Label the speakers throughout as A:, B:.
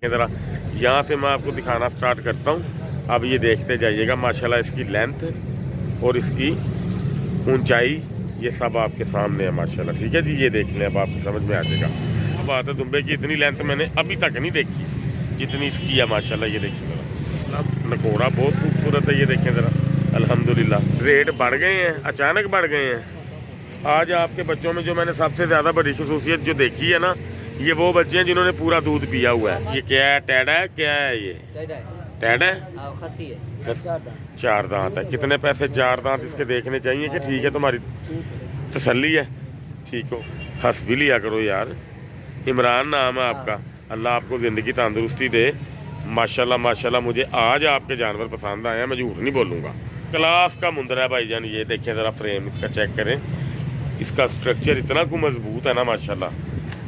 A: ज़रा यहाँ से मैं आपको दिखाना स्टार्ट करता हूँ। अब ये देखते जाइएगा माशाल्लाह इसकी लेंथ और इसकी ऊंचाई ये सब आपके सामने है माशाल्लाह। ठीक है जी, ये देख लें, अब आपको समझ में आ जाएगा। अब बात है दुम्बे की इतनी लेंथ मैंने अभी तक नहीं देखी जितनी इसकी है माशाल्लाह। ये देखिए ज़रा, नकोड़ा बहुत खूबसूरत है। ये देखें ज़रा, अल्हम्दुलिल्लाह रेट बढ़ गए हैं, अचानक बढ़ गए हैं। आज आपके बच्चों में जो मैंने सबसे ज़्यादा बड़ी खसूसियत जो देखी है ना, ये वो बच्चे हैं जिन्होंने पूरा दूध पिया हुआ है। ये क्या है, टैडा है, क्या है ये? टैडा है,
B: खसी है,
A: 4 दांत है। कितने पैसे 4 दांत इसके देखने चाहिए कि ठीक है तुम्हारी तसल्ली है? ठीक हो, हंस भी लिया करो यार। इमरान नाम है आपका, अल्लाह आपको ज़िंदगी तंदुरुस्ती दे। माशाल्लाह माशाल्लाह, मुझे आज आपके जानवर पसंद आए हैं, मैं झूठ नहीं बोलूँगा। क्लास का मुंदरा है भाईजान। ये देखें ज़रा, फ्रेम इसका चेक करें, इसका स्ट्रक्चर इतना को मजबूत है ना माशाल्लाह।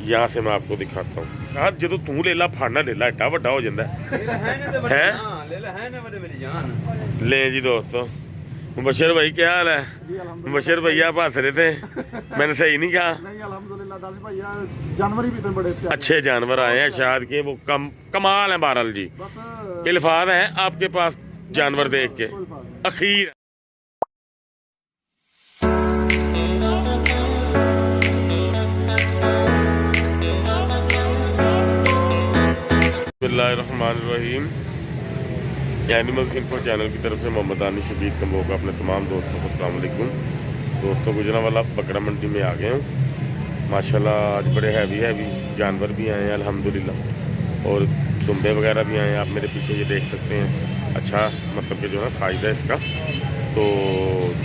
A: यहाँ से मैं आपको दिखाता हूँ यार, जो तू ले ला फाड़ना ले ला, एडा वड्डा हो जाता है। ले जी दोस्तों, मुबशर भाई क्या हाल है? मुबशर भैया आप हंस रहे थे, मैंने सही नहीं कहा?
C: जानवर भी इतने बड़े
A: अच्छे जानवर आए हैं शायद के, वो कमाल है। बहरहाल जी, इल्फाज है आपके पास जानवर देख के अखीर। बिस्मिल्लाहिर्रहमानिर्रहीम। एनिमल इन्फो चैनल की तरफ से मोहम्मद आनी शबीर कम्बो का अपने तमाम दोस्तों को अस्सलाम वालेकुम। दोस्तों, गुजरांवाला बकरा मंडी में आ गए हूँ माशाल्लाह। आज बड़े हैवी जानवर भी आए हैं अल्हम्दुलिल्लाह, और दुम्बे वगैरह भी आए हैं। आप मेरे पीछे ये देख सकते हैं। अच्छा मतलब कि जो है साइज़ है इसका, तो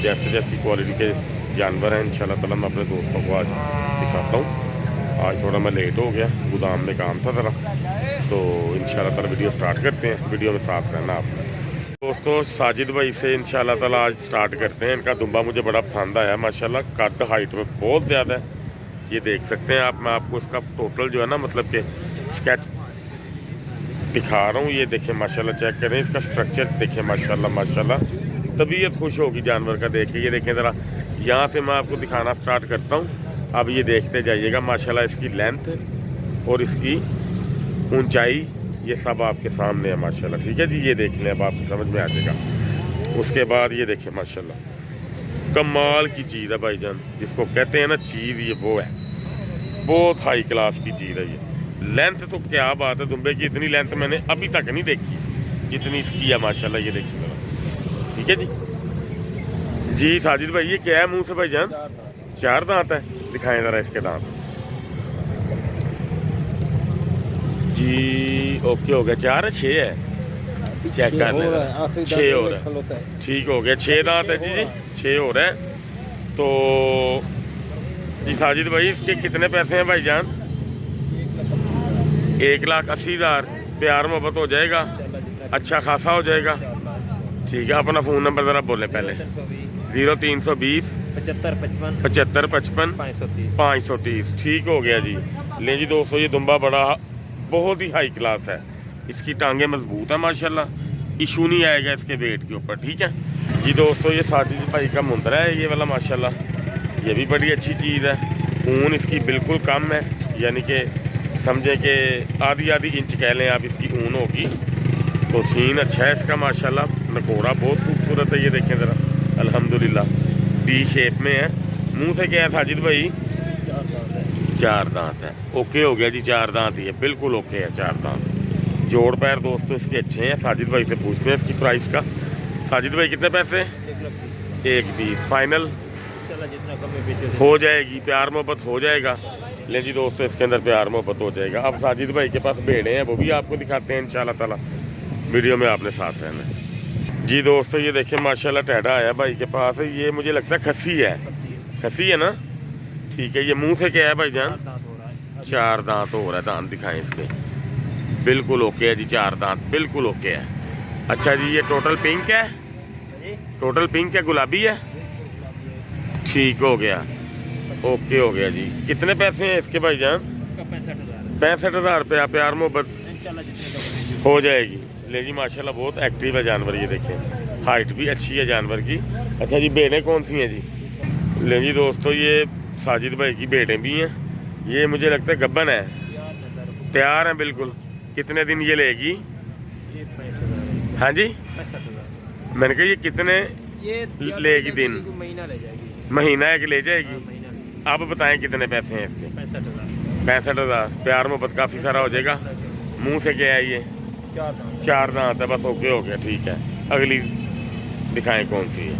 A: जैसे जैसी क्वालिटी के जानवर हैं इंशाल्लाह ताला मैं अपने दोस्तों को आज दिखाता हूँ। आज थोड़ा मैं लेट हो गया, गोदाम में काम था ज़रा, तो इंशाल्लाह ताला वीडियो स्टार्ट करते हैं। वीडियो में साथ रहना आपने। दोस्तों, साजिद भाई से इंशाल्लाह ताला आज स्टार्ट करते हैं। इनका दुम्बा मुझे बड़ा पसंद आया माशाल्लाह, कद हाइट में बहुत ज़्यादा है। ये देख सकते हैं आप, मैं आपको इसका टोटल जो है ना मतलब कि स्केच दिखा रहा हूँ। ये देखें माशाल्लाह, चेक करें इसका स्ट्रक्चर देखें माशाल्लाह माशाल्लाह, तबीयत खुश होगी जानवर का देख के। ये देखें ज़रा, यहाँ से मैं आपको दिखाना स्टार्ट करता हूँ। अब ये देखते जाइएगा माशाल्लाह इसकी लेंथ और इसकी ऊंचाई ये सब आपके सामने है माशाल्लाह। ठीक है जी, ये देख लें, अब आपको समझ में आ जाएगा। उसके बाद ये देखें माशाल्लाह, कमाल की चीज़ है भाईजान, जिसको कहते हैं ना चीज़, ये वो है, बहुत हाई क्लास की चीज़ है ये। लेंथ तो क्या बात है, दुम्बे की इतनी लेंथ मैंने अभी तक नहीं देखी जितनी इसकी है माशाल्लाह। ये देखिए, ठीक है जी। जी साजिद भाई, ये क्या है मुँह से भाईजान? 4 दांत है, दिखाएं ज़रा इसके दांत जी। ओके हो गया, 4 है 6 है, चेक कर लें, 6 हो रहा है। ठीक हो गया, 6 दांत है जी, 6 हो रहा है। तो जी साजिद भाई, इसके कितने पैसे हैं भाईजान? 1,80,000। प्यार मोहब्बत हो जाएगा, अच्छा खासा हो जाएगा। ठीक है, अपना फ़ोन नंबर ज़रा बोलें पहले। 0320 75 55 530। ठीक हो गया जी। ले जी दोस्तों, ये दुम्बा बड़ा बहुत ही हाई क्लास है, इसकी टांगें मजबूत है माशाल्लाह, इशू नहीं आएगा इसके वेट के ऊपर। ठीक है जी दोस्तों, ये साजिद भाई का मुंदरा है ये वाला माशाल्लाह, ये भी बड़ी अच्छी चीज़ है। ऊन इसकी बिल्कुल कम है, यानी कि समझे कि आधी इंच कह लें आप इसकी ऊन होगी। तो सीन अच्छा है इसका माशाल्लाह, नकोड़ा बहुत खूबसूरत है। ये देखें ज़रा, अल्हम्दुलिल्लाह डी शेप में है। मुंह से क्या है साजिद भाई? 4 दांत है। ओके हो गया जी, 4 दांत ही है, बिल्कुल ओके है 4 दांत। जोड़ पैर दोस्तों इसके अच्छे हैं। साजिद भाई से पूछते हैं इसकी प्राइस का। साजिद भाई कितने पैसे? 1,20 फाइनल हो जाएगी, प्यार मोहब्बत हो जाएगा। ले जी दोस्तों, इसके अंदर प्यार मोहब्बत हो जाएगा। अब साजिद भाई के पास भेड़े हैं, वो भी आपको दिखाते हैं इंशाल्लाह ताला। वीडियो में आपने साथ रहना जी। दोस्तों, ये देखें माशाल्लाह, टैडा आया भाई के पास। ये मुझे लगता है खसी है, खसी है ना? ठीक है। ये मुंह से क्या है भाईजान? 4 दांत हो रहा है। दांत दिखाएं इसके, बिल्कुल ओके है जी, 4 दांत बिल्कुल ओके है। अच्छा जी, ये टोटल पिंक है? टोटल पिंक है, गुलाबी है? ठीक हो गया, ओके हो गया जी। कितने पैसे हैं इसके भाईजान? 65,000 रुपया। प्यार मोहब्बत हो जाएगी। ले जी माशाल्लाह, बहुत एक्टिव है जानवर। ये देखें, हाइट भी अच्छी है जानवर की। अच्छा जी, बेड़ें कौन सी हैं जी? ले जी दोस्तों, ये साजिद भाई की बेड़ें भी हैं। ये मुझे लगता है गब्बन है, तैयार हैं बिल्कुल। कितने दिन ये लेगी?
B: ये 65,000।
A: हाँ जी,
B: 65,000।
A: मैंने कहा ये कितने
B: ये
A: लेगी दिन?
B: महीना ले जाएगी।
A: महीना एक ले जाएगी।
B: महीना ले।
A: आप बताएं कितने पैसे हैं इसके?
B: 65,000।
A: 65,000। प्यार मोहब्बत काफ़ी सारा हो जाएगा। मुंह से क्या है ये?
B: 4 दांत।
A: 4 दांत है बस। ओके हो गया, ठीक है। अगली दिखाएं कौन सी है?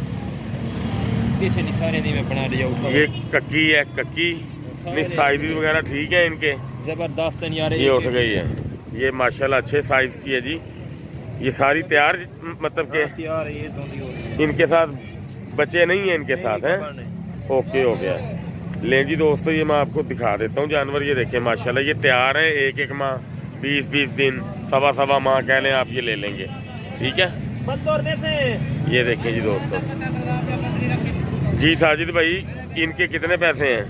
B: पीछे नहीं सारे नहीं मैं बना रही हूँ।
A: ये कक्की है, कक्की नहीं, साइज वगैरह ठीक है इनके?
B: जबरदस्त है यार।
A: ये उठ गई है। ये माशाल्लाह अच्छे साइज की है जी। ये सारी तैयार मतलब के
B: तैयार है ये दोनों हो रही है।
A: इनके साथ बच्चे नहीं है इनके साथ हैं? ओके हो गया। ले जी दोस्तों, ये मैं आपको दिखा देता हूँ जानवर। ये देखिए माशाल्लाह ये तैयार है। एक माह 20 दिन, सवा माह कह लें आप, ये ले लेंगे। ठीक है, ये देखिए जी दोस्तों। जी साजिद भाई, इनके कितने पैसे हैं?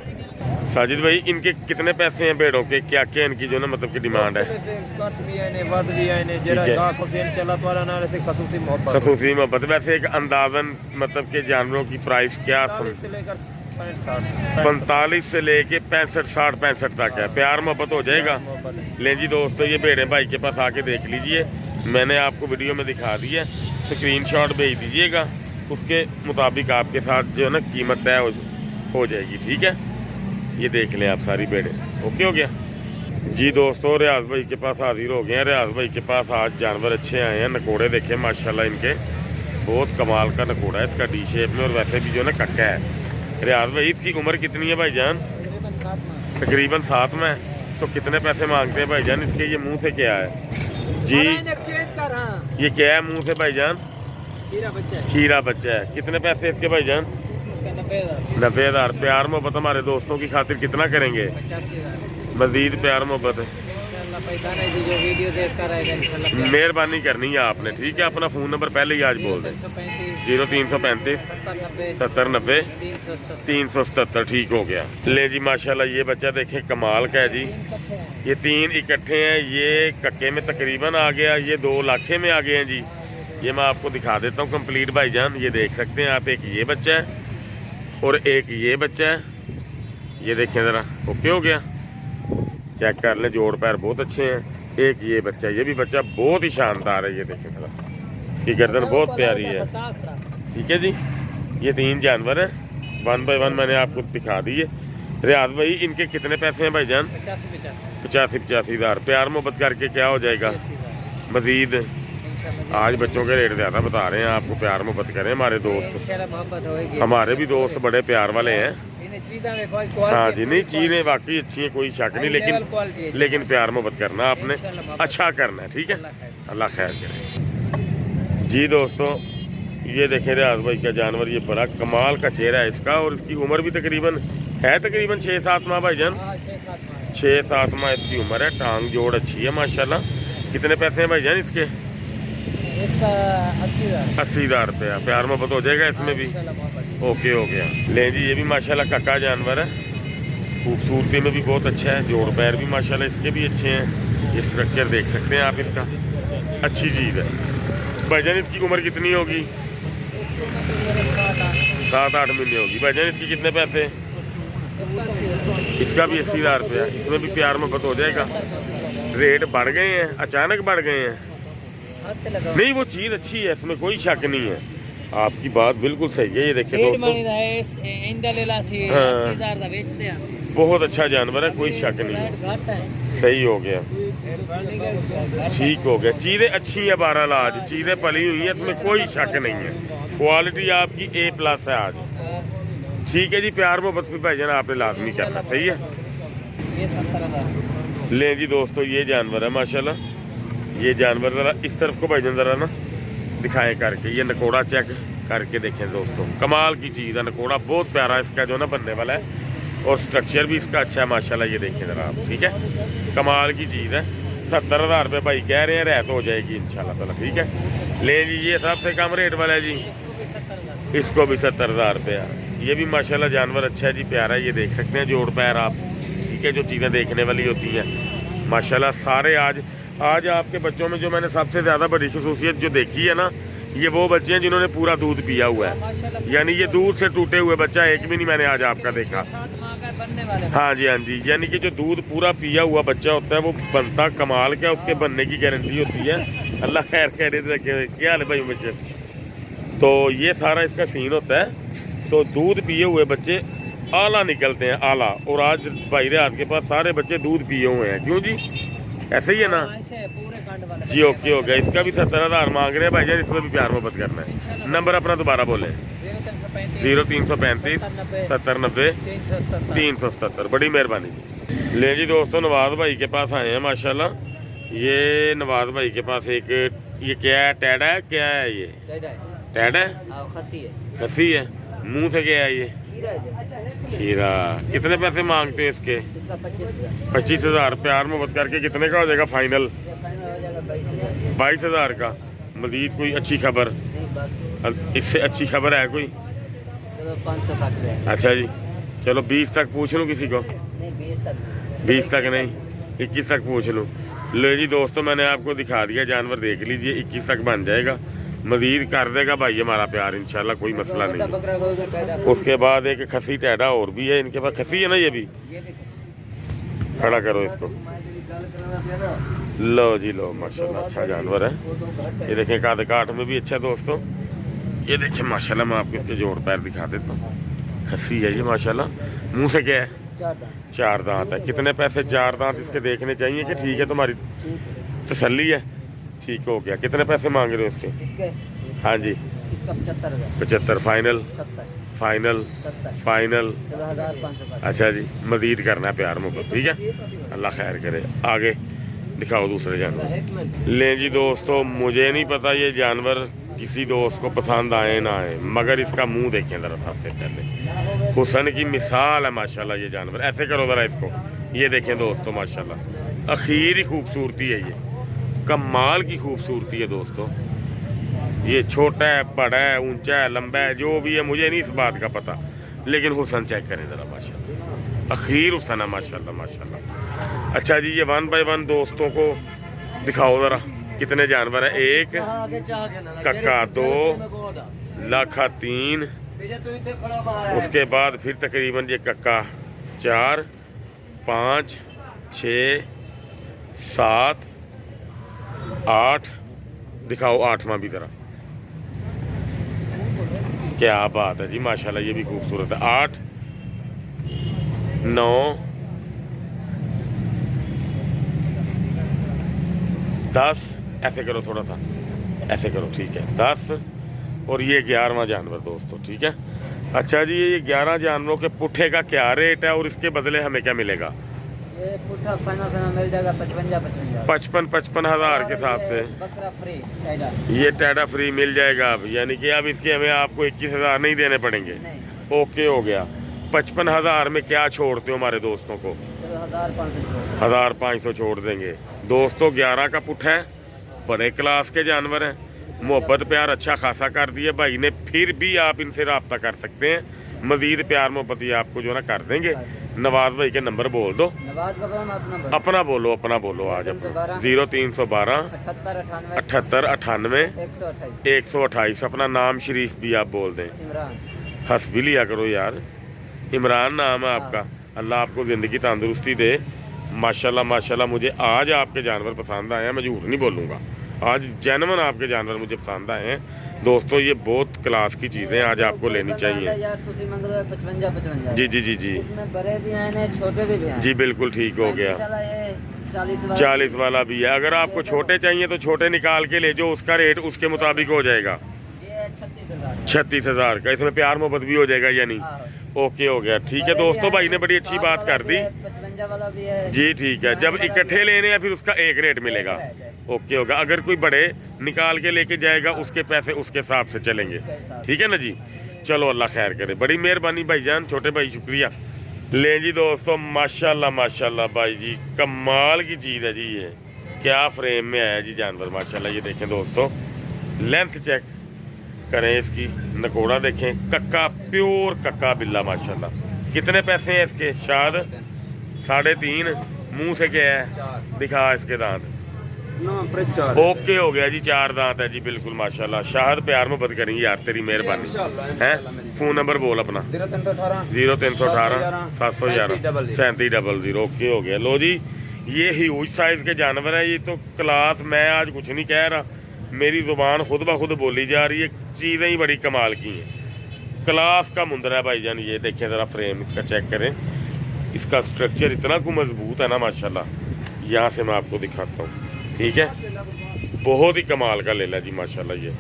A: साजिद भाई, इनके कितने पैसे हैं भेड़ों के? क्या क्या इनकी जो ना मतलब की डिमांड है? खसूसी मोहब्बत। वैसे एक अंदाजन मतलब के जानवरों की प्राइस क्या? 45 से लेके 65 तक है। प्यार मोहब्बत हो जाएगा। ले जी दोस्तों, ये भेड़े भाई के पास आके देख लीजिए। मैंने आपको वीडियो में दिखा दी है, स्क्रीनशॉट भेज दीजिएगा। उसके मुताबिक आपके साथ जो है ना कीमत तय हो जाएगी। ठीक है, ये देख लें आप सारी भेड़े। ओके हो गया जी दोस्तों। रियाज भाई के पास हाजिर हो गए हैं। रियाज भाई के पास आज जानवर अच्छे आए हैं। नकोड़े देखें माशाल्लाह इनके, बहुत कमाल का नकोड़ा है इसका, डी शेप में, और वैसे भी जो है ना कक्का है। रियाज भाई, इसकी उम्र कितनी है भाईजान? तकरीबन 7 में। तो कितने पैसे मांगते हैं भाईजान इसके? ये मुँह से क्या है जी? ये क्या है मुँह से भाईजान? खीरा बच्चा है। कितने पैसे इसके भाईजान? 90,000। प्यार मोहब्बत हमारे दोस्तों की खातिर कितना करेंगे?
B: 85,000।
A: मजीद प्यार मोहब्बत मेहरबानी करनी है आपने। ठीक है, अपना फ़ोन नंबर पहले ही आज बोल दें। 0335 70 90 377। ठीक हो गया। ले जी माशाल्लाह, ये बच्चा देखें कमाल का है जी। ये 3 इकट्ठे हैं। ये कक्के में तकरीबन आ गया, ये 2 लाखे में आ गए हैं जी। ये मैं आपको दिखा देता हूँ कंप्लीट भाईजान। ये देख सकते हैं आप, एक ये बच्चा है और एक ये बच्चा है। ये देखें ज़रा। ओके हो गया, चेक कर लें। जोड़ पैर बहुत अच्छे हैं। एक ये बच्चा, ये भी बच्चा बहुत ही शानदार है। ये देखें ज़रा, इसकी गर्दन बहुत प्यारी है। ठीक है जी, ये 3 जानवर हैं। 1 बाय 1 मैंने आपको दिखा दिए। रियाज भाई, इनके कितने पैसे हैं भाईजान? 85 हज़ार। प्यार मोहब्बत करके क्या हो जाएगा मजीद? आज बच्चों के रेट ज़्यादा बता रहे हैं आपको। प्यार मोहब्बत करें हमारे दोस्त, हमारे भी दोस्त बड़े प्यार वाले हैं। हाँ जी, नहीं चीज़ें वाकई अच्छी हैं, कोई शक नहीं, लेकिन प्यार मोहब्बत करना आपने अच्छा करना है। ठीक है, अल्लाह खैर करे जी दोस्तों। ये देखें रियाज भाई का जानवर, ये बड़ा कमाल का चेहरा है इसका, और इसकी उम्र भी तकरीबन 6-7 माह भाईजान। 6-7 माह इसकी उम्र है। टांग जोड़ अच्छी है माशाल्लाह। कितने पैसे हैं भाईजान इसके?
B: इसका
A: 80,000 रुपया। प्यार मोहब्बत हो जाएगा इसमें भी। ओके हो गया। ले जी, ये भी माशाल्लाह कक्का जानवर है। खूबसूरती में भी बहुत अच्छा है। जोड़ पैर भी माशाल्लाह इसके भी अच्छे हैं। ये स्ट्रक्चर देख सकते हैं आप इसका, अच्छी चीज़ है। भाईजान इसकी उम्र कितनी होगी? 7-8 महीने होगी। भाईजान इसकी कितने पैसे? इसका भी 80,000 रुपया। इसमें भी प्यार मोहब्बत हो जाएगा। रेट बढ़ गए हैं, अचानक बढ़ गए हैं। नहीं, वो चीज़ अच्छी है, इसमें कोई शक नहीं है। आपकी बात बिल्कुल सही है। ये देखिए दोस्तों, बहुत अच्छा जानवर है, कोई शक नहीं है। सही हो गया, ठीक हो गया। चीज़ें अच्छी है, 12 लाज चीज़ें पली हुई हैं, इसमें कोई शक नहीं है। क्वालिटी आपकी A+ है आज। ठीक है जी, प्यार मोहब्बत भी भाईजान आपने लाजमी करना। सही है। ले जी दोस्तों, ये जानवर है माशाल्लाह। ये जानवर ज़रा इस तरफ को भाईजान ज़रा ना दिखाएं करके। ये नकोड़ा चेक करके देखें दोस्तों, कमाल की चीज़ है। नकोड़ा बहुत प्यारा इसका जो ना बनने वाला है, और स्ट्रक्चर भी इसका अच्छा है माशाल्लाह। ये देखें ज़रा आप। ठीक है, कमाल की चीज़ है। 70,000 रुपये भाई कह रहे हैं, रहत हो जाएगी इंशाल्लाह ताला। ठीक है, ले लीजिए। सबसे कम रेट वाला है जी, इसको भी 70,000 रुपया। ये भी माशाल्लाह जानवर अच्छा है जी, प्यारा है। ये देख सकते हैं जोड़ पैर आप। ठीक है, जो चीज़ें देखने वाली होती हैं माशाल्लाह सारे। आज आपके बच्चों में जो मैंने सबसे ज़्यादा बड़ी खसूसियत जो देखी है ना, ये वो बच्चे हैं जिन्होंने पूरा दूध पिया हुआ है,
B: माशाल्लाह।
A: यानी ये दूध से टूटे हुए बच्चा एक भी नहीं मैंने आज आपका देखा।
B: 7 माह का बनने वाले।
A: हाँ जी, हाँ जी, यानी कि जो दूध पूरा पिया हुआ बच्चा होता है वो बनता कमाल का, उसके बनने की गारंटी होती है। अल्लाह खैर खैरियत रखे। क्या हाल है भाई बच्चे? तो ये सारा इसका सीन होता है। तो दूध पिए हुए बच्चे आला निकलते हैं, आला। और आज भाई रियाद के पास सारे बच्चे दूध पिए हुए हैं। क्यों जी, ऐसे ही है ना
B: पूरे कांड वाले
A: जी? ओके हो गया। इसका भी 70,000 मांग रहे हैं भाई जान, इसमें भी प्यार मोहब्बत करना है। नंबर अपना दोबारा बोले। 0335 70 90 377। बड़ी मेहरबानी जी। ले जी दोस्तों, नवाज भाई के पास आए हैं माशाल्लाह। ये नवाज भाई के पास एक, ये क्या है? टैडा है? क्या है ये? टैडा है? खसी है। मुंह से क्या है ये? खीरा। कितने पैसे मांगते हो इसके? 25,000। प्यार मोहब्बत करके कितने का हो जाएगा फाइनल? 22,000 का। मजीद कोई अच्छी खबर? इससे अच्छी खबर है कोई?
B: 500 तक।
A: अच्छा जी, चलो 20 तक पूछ लूँ किसी को?
B: नहीं
A: 20 तक नहीं, 21 तक पूछ लूँ। लो जी दोस्तों, मैंने आपको दिखा दिया जानवर, देख लीजिए। 21 तक बन जाएगा, मजीद कर देगा भाई हमारा प्यार इंशाल्लाह, कोई मसला नहीं। उसके बाद एक खसी टैडा और भी है इनके पास। खसी है ना ये भी? खड़ा करो इसको। लो जी लो, माशाल्लाह अच्छा जानवर है। ये देखें काद काठ में भी अच्छा है दोस्तों। ये देखें माशाल्लाह, मैं आपको इसके जोड़ पैर दिखा देता हूँ। खसी है ये माशाल्लाह। मुंह से क्या है? 4 दांत है। कितने पैसे? 4 दांत इसके देखने चाहिए कि ठीक है तुम्हारी तसल्ली है? ठीक हो गया। कितने पैसे मांग रहे हो इसके? हाँ जी, 75। फाइनल? 70। फाइनल? 70। फाइनल? 14,500। अच्छा जी, मजीद करना है प्यार मोहब्बत, ठीक है। अल्लाह खैर करे। आगे दिखाओ दूसरे जानवर। ले जी दोस्तों, मुझे नहीं पता ये जानवर किसी दोस्त को पसंद आए ना आए, मगर इसका मुंह देखें ज़रा सबसे पहले। हुसन की मिसाल है माशाल्लाह ये जानवर। ऐसे करो ज़रा इसको, ये देखें दोस्तों माशाल्लाह, आखिरी खूबसूरती है ये, कमाल की खूबसूरती है दोस्तों। ये छोटा है, बड़ा है, ऊंचा है, लंबा है, जो भी है मुझे नहीं इस बात का पता, लेकिन हुसन चेक करें ज़रा माशाल्लाह, आखिर हुसन है माशाल्लाह माशाल्लाह। अच्छा जी, ये 1 बाय 1 दोस्तों को दिखाओ ज़रा कितने जानवर है। 1 कक्का, 2 लाखा, 3, उसके बाद फिर तकरीबन ये कक्का 4 5 6 7 8। दिखाओ 8वां भी ज़रा। क्या बात है जी माशाल्लाह, ये भी खूबसूरत है। 8 9 10। ऐसे करो थोड़ा सा, ऐसे करो, ठीक है। 10 और ये 11वां जानवर दोस्तों, ठीक है। अच्छा जी, ये 11 जानवरों के पुट्ठे का क्या रेट है और इसके बदले हमें क्या मिलेगा?
B: ये पुट्ठा फाइनल मिल जाएगा
A: 55 हज़ार के हिसाब से।
B: बकरा फ्री टैडा।
A: ये टैडा फ्री मिल जाएगा अब, यानी कि अब इसके हमें आपको 21,000 नहीं देने पड़ेंगे। ओके हो गया। 55,000 में क्या छोड़ते हो हमारे दोस्तों को? 1,500 छोड़ देंगे दोस्तों। 11 का पुट्ठा है, बड़े क्लास के जानवर हैं। मोहब्बत प्यार अच्छा खासा कर दिया भाई ने, फिर भी आप इनसे रब्ता कर सकते हैं। मजीद प्यार मोहब्बत ये आपको जो ना कर देंगे। नवाज भाई के नंबर बोल दो।
B: नवाज का
A: अपना बोलो, अपना बोलो आज। 0312 78 98 128। अपना नाम शरीफ भी आप बोल दें। हंस भी लिया करो यार, इमरान नाम है आपका। अल्लाह आपको ज़िंदगी तंदुरुस्ती दे। माशाल्लाह माशाल्लाह, मुझे आज आपके जानवर पसंद आए हैं, मैं झूठ नहीं बोलूँगा। आज जेन्युइन आपके जानवर मुझे पसंद आए हैं दोस्तों। ये बहुत क्लास की चीज़ें आज आपको लेनी चाहिए। जी जी जी जी,
B: बड़े भी हैं, छोटे भी हैं।
A: जी बिल्कुल ठीक हो गया। 40 वाला भी है। अगर आपको छोटे चाहिए तो छोटे निकाल के ले जो, उसका रेट उसके मुताबिक हो जाएगा। 36,000 का। इसमें प्यार मोहब्बत भी हो जाएगा यानी। ओके हो गया, ठीक है दोस्तों। भाई ने बड़ी अच्छी बात कर दी। जी ठीक है, जब इकट्ठे लेने हैं फिर उसका एक रेट मिलेगा। ओके होगा। अगर कोई बड़े निकाल के लेके जाएगा उसके पैसे उसके हिसाब से चलेंगे, ठीक है ना जी। चलो अल्लाह खैर करे, बड़ी मेहरबानी भाईजान, छोटे भाई शुक्रिया। ले जी दोस्तों, माशाल्लाह माशाल्लाह भाई जी, कमाल की चीज़ है जी। ये क्या फ्रेम में आया जी जानवर माशाल्लाह। ये देखें दोस्तों, लेंथ चेक करें इसकी, नकोड़ा देखें, कक्का, प्योर कक्का बिल्ला माशाल्लाह। कितने पैसे हैं इसके? शायद 3.5। मुंह से क्या है? दिखा इसके दांत।
C: ना फ्रिज चार
A: ओके हो गया जी, 4 दांत है जी, बिल्कुल माशाल्लाह। शाहद प्यार मोहब्बत करेंगे यार, तेरी मेहरबानी है। फोन नंबर बोल अपना। 0318 711 3700। ओके हो गया। लो जी, ये ह्यूज साइज के जानवर है, ये तो क्लास, मैं आज कुछ नहीं कह रहा, मेरी जुबान खुद ब खुद बोली जा रही है, चीज़ें ही बड़ी कमाल की हैं। क्लास का मुंदर है भाईजान, ये देखें ज़रा फ्रेम इसका चेक करें, इसका स्ट्रक्चर इतना को मजबूत है ना माशाल्लाह। यहाँ से मैं आपको दिखाता हूँ, ठीक है, बहुत ही कमाल का लेला जी माशाल्लाह। ये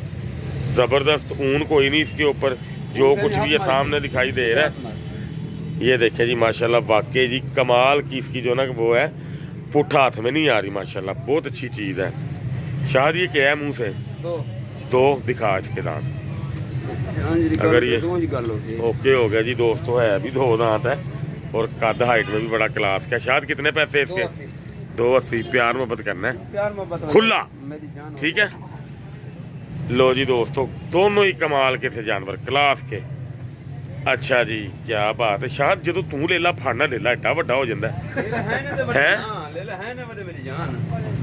A: ज़बरदस्त ऊन कोई नहीं इसके ऊपर, जो कुछ भी ये सामने दिखाई दे रहा है, ये देखें जी माशाल्लाह, वाकई जी कमाल की इसकी जो ना वो है, पुट्ठा हाथ में नहीं आ रही माशाल्लाह, बहुत अच्छी चीज़ है। शायद ये क्या है मुंह से दो दिखा इसके दांत, अगर ये ओके हो गया जी दोस्तों, है अभी 2 दांत है और कद हाइट में भी बड़ा क्लास का। शायद कितने पैसे इसके? 280। प्यार मोहब्बत करना है खुला, ठीक है। लो जी दोस्तों, दोनों ही कमाल के थे जानवर, क्लास के। अच्छा जी, क्या बात है। शायद जो तू लेला फाड़ना लेला एडा वड्डा हो जाता है।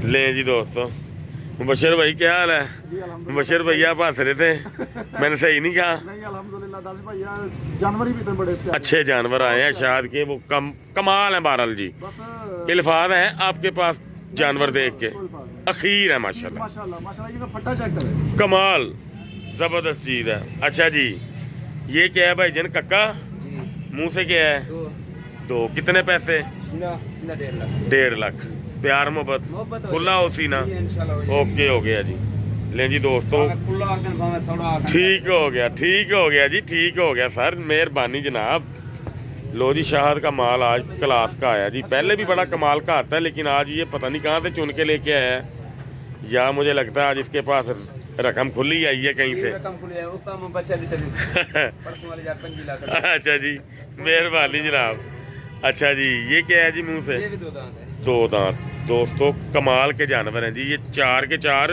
A: ले जी दोस्तों, मुबशर भाई क्या हाल है? मुबशर भैया आप हंस रहे थे, मैंने सही नहीं कहा?
C: जानवर ही भी बड़े
A: अच्छे जानवर आए हैं शायद के, वो कमाल है। बहरहाल जी, इल्फाज है आपके पास जानवर देख के, अखीर है माशाल्लाह, कमाल, जबरदस्त चीज है। अच्छा जी, ये क्या है भाई जन कक्का? मुंह से क्या है? 2। कितने पैसे? 1.5 लाख। प्यार मोहब्बत खुला हो सीना, ओके हो गया जी। ले जी दोस्तों, ठीक हो गया, ठीक हो गया जी, ठीक हो गया सर, मेहरबानी जनाब। लो जी, शाहद का माल आज क्लास का आया जी, पहले भी बड़ा कमाल का आता है, लेकिन आज ये पता नहीं कहाँ से चुन के लेके आया है, या मुझे लगता है आज इसके पास रकम खुली आई है कहीं से। अच्छा जी, मेहरबानी जनाब। अच्छा जी, ये क्या है जी मुंह से? 2 दांत। दोस्तों कमाल के जानवर हैं जी, ये 4 के 4,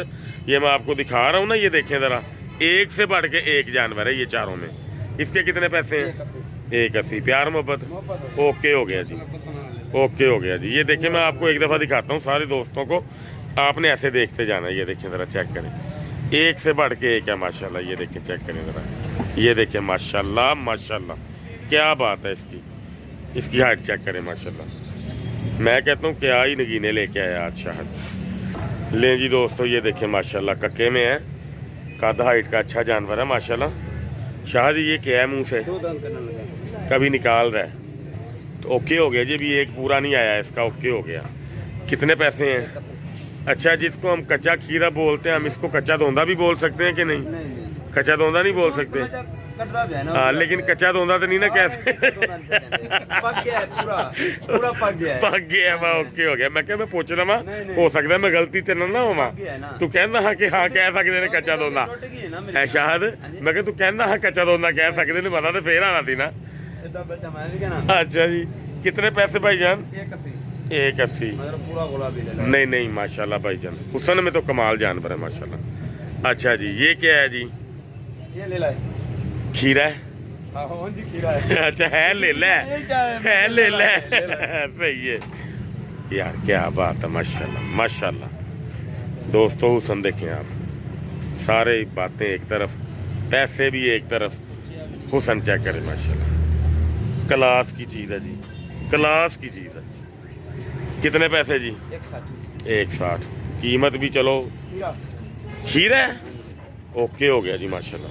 A: ये मैं आपको दिखा रहा हूँ ना, ये देखें ज़रा, एक से बढ़ के एक जानवर है ये चारों में। इसके कितने पैसे हैं? 180। प्यार मोहब्बत ओके हो गया जी, ओके हो गया जी। ये देखें, मैं आपको एक दफ़ा दिखाता हूँ सारे दोस्तों को, आपने ऐसे देखते जाना है। ये देखें ज़रा, चेक करें, एक से बढ़ के एक है माशाल्लाह। ये देखें, चेक करें ज़रा, ये देखें माशाल्लाह माशाल्लाह, क्या बात है इसकी, इसकी हाइट चेक करें माशाल्लाह। मैं कहता हूँ क्या ही नगीने लेके आया आज शायद। लें जी दोस्तों, ये देखें माशाल्लाह, कक्के में है, कद हाइट का अच्छा जानवर है माशाल्लाह। शायद ये क्या है मुंह से? कभी निकाल रहा है, तो ओके हो गया जी। अभी एक पूरा नहीं आया इसका, ओके हो गया। कितने पैसे हैं? अच्छा, जिसको हम कच्चा खीरा बोलते हैं, हम इसको कच्चा धोंदा भी बोल सकते हैं कि नहीं? कच्चा धोंदा नहीं बोल सकते, हाँ, लेकिन कच्चा धोंदा तो नहीं ना कहते।
C: पक गया है,
A: ओके हो गया। मैं क्या, मैं पूछ रहा हो सकता है मैं गलती ते ना होवा, तू कहना हाँ कि हाँ कह सकते ने कच्चा धोंदा है शायद। मैं क्या तू कहना हाँ कच्चा धोंदा कह सकते ने, पता तो फिर आना थी ना। अच्छा जी, कितने पैसे भाईजान? 180। नहीं नहीं माशाल्लाह भाईजान, हुसन में तो कमाल जानवर है माशाल्लाह। अच्छा जी, ये क्या है जी?
C: ये ले लाए,
A: खीरा है?
C: जी खीरा है।
A: अच्छा, है ले ले, है ले ले, सही है यार, क्या बात है माशाल्लाह माशाल्लाह। दोस्तों हुसन देखें आप, सारे बातें एक तरफ, पैसे भी एक तरफ, हुसन चेक करें माशाल्लाह, क्लास की चीज़ है जी, क्लास की चीज़ है। कितने पैसे जी? 160। कीमत भी चलो, खीरा है, ओके हो गया जी माशाल्लाह,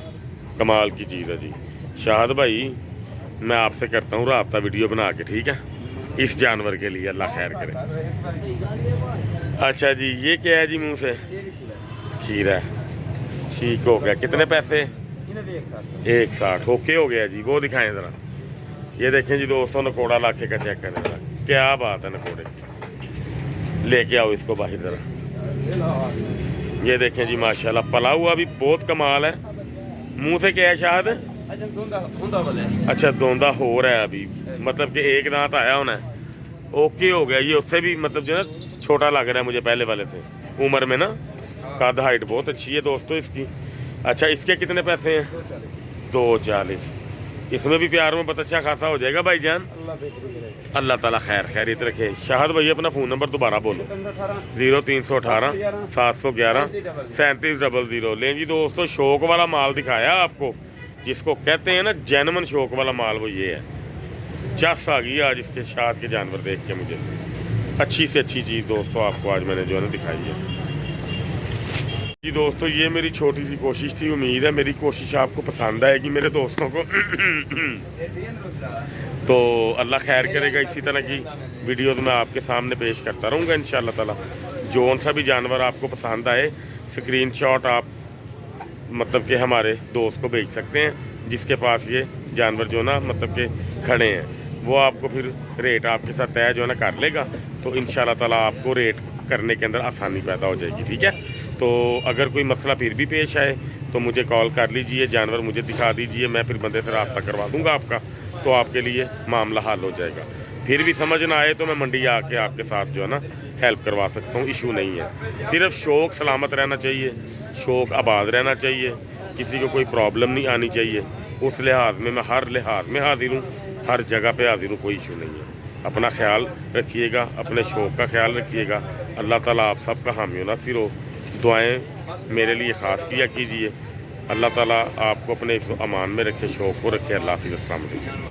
A: कमाल की चीज़ है जी। शाहद भाई, मैं आपसे करता हूँ राब्ता वीडियो बना के, ठीक है, इस जानवर के लिए, अल्लाह खैर करे। अच्छा जी, ये क्या है जी मुंह से? खीरा है, ठीक हो गया। कितने पैसे? 160। ओके हो गया जी। वो दिखाएं ज़रा, ये देखें जी दोस्तों, नकोड़ा लाखे का चेक करें ज़रा, क्या बात है नकोड़े। लेके आओ इसको बाहर ज़रा। ये देखें जी माशाल्लाह, पला हुआ भी बहुत कमाल है। मुंह से क्या है शायद? अच्छा, दोंदा हो रहा है अभी, मतलब कि एक दांत आया होना है, ओके हो गया। ये उससे भी मतलब जो है छोटा लग रहा है मुझे पहले वाले से, उम्र में ना, कद हाइट बहुत अच्छी है दोस्तों इसकी। अच्छा, इसके कितने पैसे हैं? 240। इसमें भी प्यार मोहब्बत अच्छा खासा हो जाएगा भाईजान।
C: अल्लाह बेहतरी करेगा।
A: अल्लाह ताला खैरियत रखे। शाहद भाई अपना फ़ोन नंबर दोबारा बोलो। 0318 711 3700। लें जी दोस्तों, शौक वाला माल दिखाया आपको, जिसको कहते हैं ना जेन्युइन शौक वाला माल, वो ये है। चस आ गई आज इसके शाद के जानवर देख के मुझे। अच्छी से अच्छी चीज़ दोस्तों आपको आज मैंने जो है ना दिखाई है जी। दोस्तों ये मेरी छोटी सी कोशिश थी, उम्मीद है मेरी कोशिश आपको पसंद आएगी मेरे दोस्तों को। तो अल्लाह खैर करेगा, इसी तरह की वीडियोस मैं आपके सामने पेश करता रहूँगा इंशाल्लाह ताला। जौन सा भी जानवर आपको पसंद आए, स्क्रीनशॉट आप मतलब कि हमारे दोस्त को भेज सकते हैं, जिसके पास ये जानवर जो ना मतलब कि खड़े हैं, वो आपको फिर रेट आपके साथ तय जो है ना कर लेगा। तो इंशाल्लाह ताला आपको रेट करने के अंदर आसानी पैदा हो जाएगी, ठीक है। तो अगर कोई मसला फिर भी पेश आए तो मुझे कॉल कर लीजिए, जानवर मुझे दिखा दीजिए, मैं फिर बंदे से रब्ता करवा दूंगा आपका, तो आपके लिए मामला हल हो जाएगा। फिर भी समझ ना आए तो मैं मंडी आके आपके साथ जो है ना हेल्प करवा सकता हूँ, इशू नहीं है। सिर्फ शौक सलामत रहना चाहिए, शौक आबाद रहना चाहिए, किसी को कोई प्रॉब्लम नहीं आनी चाहिए। उस लिहाज में मैं हर लिहाज में हाजिर हूँ, हर जगह पे हाजिर हूँ, कोई इशू नहीं है। अपना ख्याल रखिएगा, अपने शौक का ख्याल रखिएगा। अल्लाह ताला आप सबका हामी नासिर हो। दुआएं मेरे लिए ख़ास किया कीजिए। अल्लाह ताला आपको अपने अमान में रखे, शौक को रखे। अल्लाह हाफ़िज़। अस्सलाम वालेकुम।